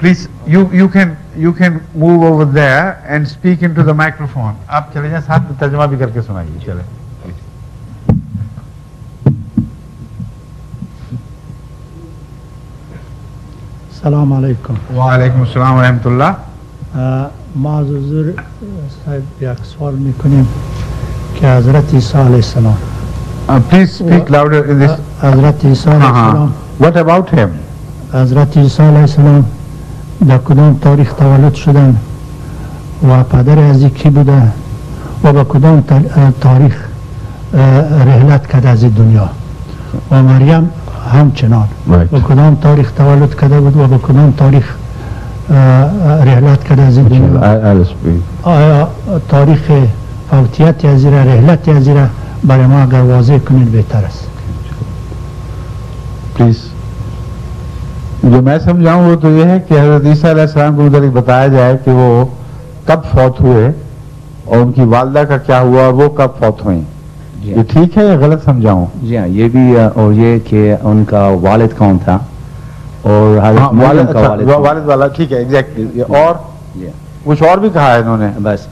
Please, you can move over there and speak into the microphone. आप चले जाएं, साथ में तर्जुमा भी करके सुनाइए. चले. Assalamu alaikum. वालेकुम अस्सलाम व रहमतुल्लाह. ما حضور صاحب یک سوال میکنیم که حضرت عیسی علیه السلام. Please speak louder in this. حضرت عیسی علیه السلام. What about him? حضرت عیسی علیه السلام در کدام تاریخ تولد شدن و پدر از کی بوده و به کدام تاریخ رحلت کرده از دنیا و مریم همچنان به کدام تاریخ تولد کرده بود و به کدام تاریخ رحلت کرده از دنیا. آیا تاریخ فوتیت از رحلت از برای ما اگر واضح کنید بهتر است. Please. जो मैं समझाऊं वो तो ये है कि हज़रत ईसा अलैहिस्सलाम को मुतालिक बताया जाए कि वो कब फौत हुए और उनकी वालदा का क्या हुआ, वो कब फौत हुई. ये ठीक है या गलत समझाऊं? जी हाँ, ये भी और ये कि उनका वालिद कौन था और वालिद वाला ठीक है एग्जैक्टली. और कुछ और भी कहा है इन्होंने. बस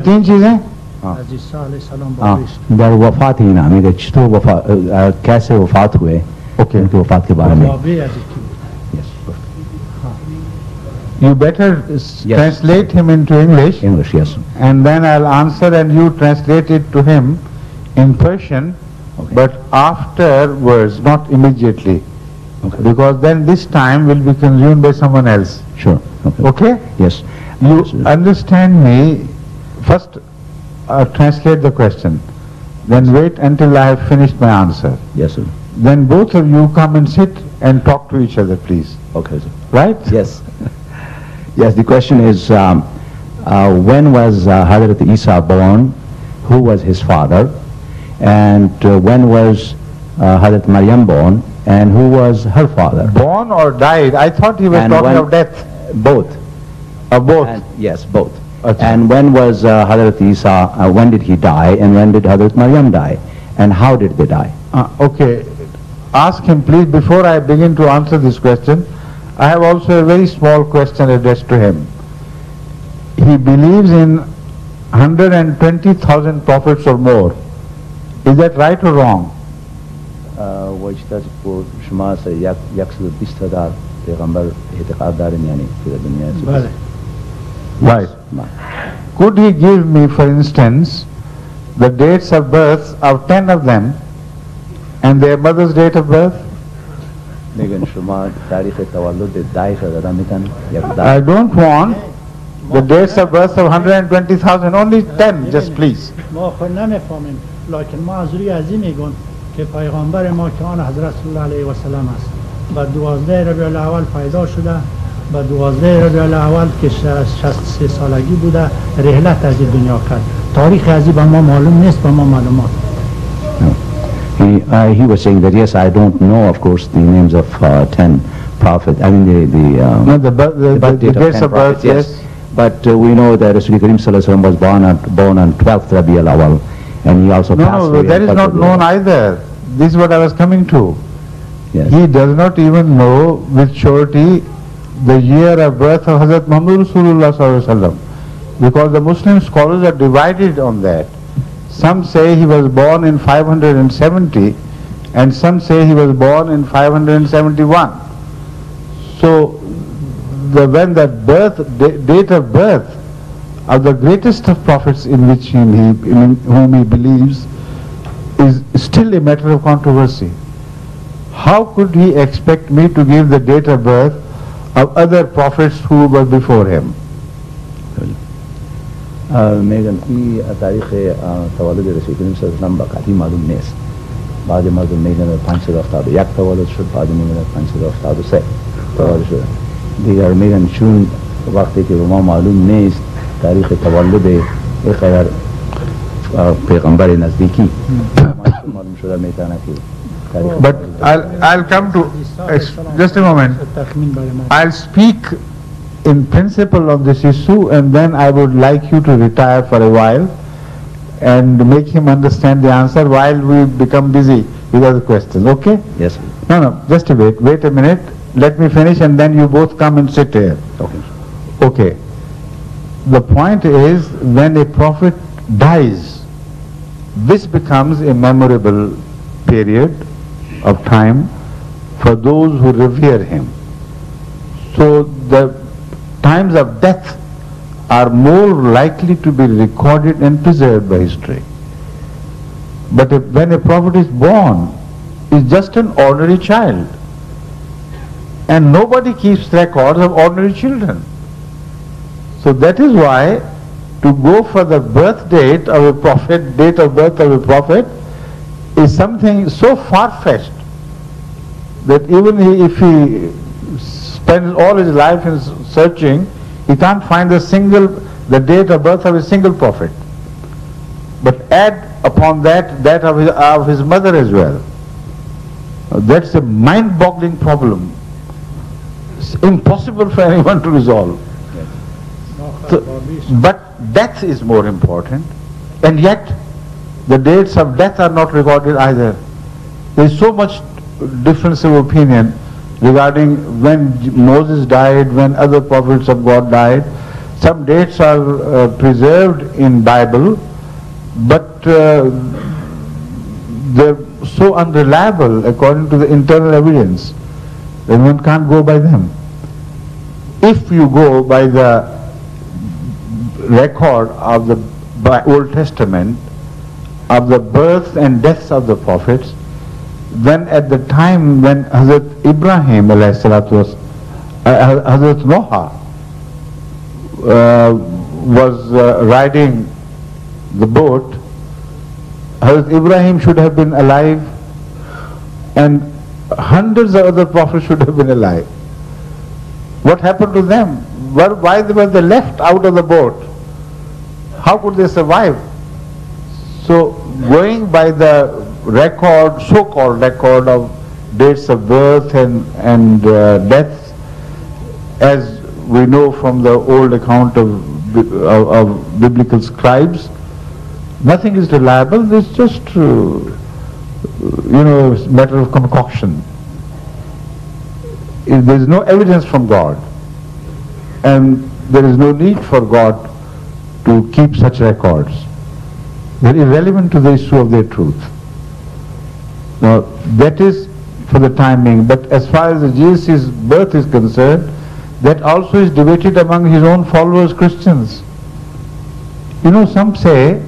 तीन चीजें. दर वफात ही ना मेरे चतुर वफात कैसे वफात हुए. ओके. उनकी वफात के बारे में. You better translate him into English. English, yes. And then I'll answer and you translate it to him in Persian, but afterwards, not immediately. Okay. Because then this time will be consumed by someone else. Sure. Okay? Yes. You understand me? First translate the question. Then wait until I have finished my answer. Yes, sir. Then both of you come and sit and talk to each other, please. Okay, sir. Right? Yes. Yes, the question is, when was Hazrat Isa born? Who was his father? And when was Hazrat Maryam born? And who was her father? Born or died? I thought he was talking of death. Both. Both? Yes, both. Okay. And when was Hazrat Isa, when did he die? And when did Hazrat Maryam die? And how did they die? Okay. Ask him, please, before I begin to answer this question. I have also a very small question addressed to him. He believes in 120,000 prophets or more. Is that right or wrong? Right. Could he give me, for instance, the dates of birth of 10 of them and their mother's date of birth? I don't want the dates of birth of 120,000, only 10, just please. لكن ما حضوری از این میگن که پیغمبر ما که آن حضرت صلی الله علیه و سلم است و 12 ربیع الاول پیدا شده و 12 ربیع الاول که 63 سالگی بوده رحلت از دنیا کرد. تاریخ از این به ما معلوم نیست، به ما معلومات. He was saying that yes, I don't know, of course, the names of 10 prophets. I mean the dates of birth, yes. But we know that Rasul Karim Sallallahu Alaihi Wasallam was born on 12th Rabi al-Awwal, and he also passed away. No, that is not known either. This is what I was coming to. Yes. He does not even know with surety the year of birth of Hazrat Muhammad Rasulullah Sallallahu Alaihi Wasallam, because the Muslim scholars are divided on that. Some say he was born in 570 and some say he was born in 571. So when the date of birth of the greatest of prophets in whom he believes is still a matter of controversy. How could he expect me to give the date of birth of other prophets who were before him? میگن این تاریخ تولد رسول کریم صلی الله علیه و سلم با قطعی معلوم نیست. بعضی مردم میگن 571 تولد شد، بعضی میگن 573 تولد شد. دیگر میگن چون وقتی که به ما معلوم نیست تاریخ تولد یک خیر پیغمبر نزدیکی معلوم شده میتونه که تاریخ. But I'll come to just a moment. I'll speak in principle on this issue, and then I would like you to retire for a while and make him understand the answer while we become busy with other questions, okay? Yes. No, just a wait a minute. let me finish and then you both come and sit here. Okay. Okay. The point is, when a prophet dies, this becomes a memorable period of time for those who revere him. So the times of death are more likely to be recorded and preserved by history. But when a prophet is born, he's just an ordinary child. And nobody keeps records of ordinary children. So that is why to go for the birth date of a prophet, date of birth of a prophet, is something so far-fetched that even if he spends all his life in searching, he can't find the date of birth of a single prophet. But add upon that of his mother as well. That's a mind-boggling problem. It's impossible for anyone to resolve. So, but death is more important, and yet the dates of death are not recorded either. There is so much difference of opinion regarding when Moses died, when other prophets of God died. Some dates are preserved in Bible, but they're so unreliable according to the internal evidence that one can't go by them. If you go by the record of the Old Testament of the birth and deaths of the prophets, then at the time when Hazrat Ibrahim Hazrat Noah was riding the boat, Hazrat Ibrahim should have been alive and hundreds of other prophets should have been alive. What happened to them? Why were they left out of the boat? How could they survive? So going by the record, so-called record of dates of birth and death, as we know from the old account of biblical scribes, nothing is reliable. It's just, a matter of concoction. There is no evidence from God, and there is no need for God to keep such records. They're irrelevant to the issue of their truth. Now, that is for the time being. But as far as Jesus' birth is concerned, that also is debated among his own followers, Christians. Some say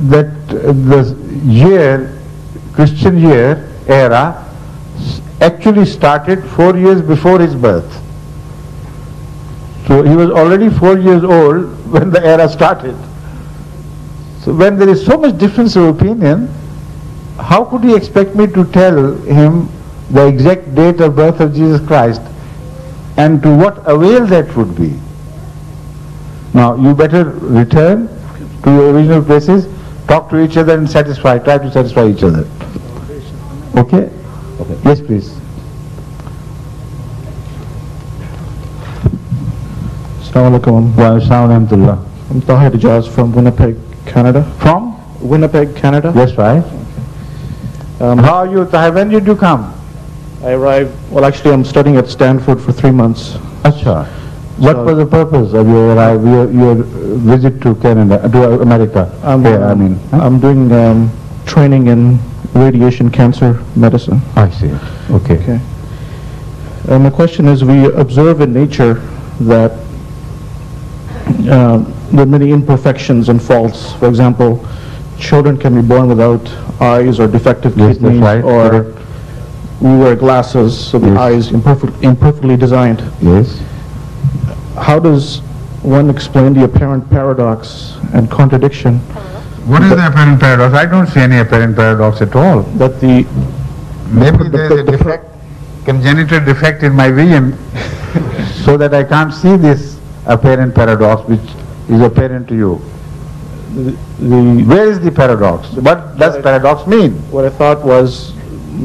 that the Christian year era actually started 4 years before his birth. So he was already 4 years old when the era started. So when there is so much difference of opinion, how could he expect me to tell him the exact date of birth of Jesus Christ, and to what avail that would be? Now you better return to your original places, talk to each other and try to satisfy each other. Okay? Okay. Yes, please. Assalamu alaikum. Wa alaikum. I'm Tahir Ijaz from Winnipeg, Canada. From? Winnipeg, Canada. That's right. How are you, Tahir? When did you come? I arrived, well actually I'm studying at Stanford for 3 months. Acha. What was the purpose of your visit to Canada, to America? I'm doing training in radiation cancer medicine. I see. Okay. Okay. My question is, we observe in nature that there are many imperfections and faults. For example, children can be born without eyes or defective Yes, kidneys, that's right. or Correct. we wear glasses, so the Yes. eyes imperfectly designed. Yes. How does one explain the apparent paradox and contradiction What is the apparent paradox? I don't see any apparent paradox at all. that the Maybe there is a defect, congenital defect in my vision, so that I can't see this apparent paradox which is apparent to you. Where is the paradox? What does paradox mean? what I thought was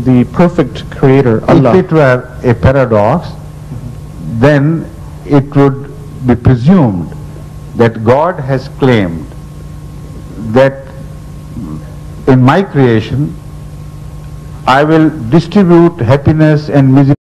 the perfect creator, Allah. If it were a paradox, then it would be presumed that God has claimed that in my creation I will distribute happiness and misery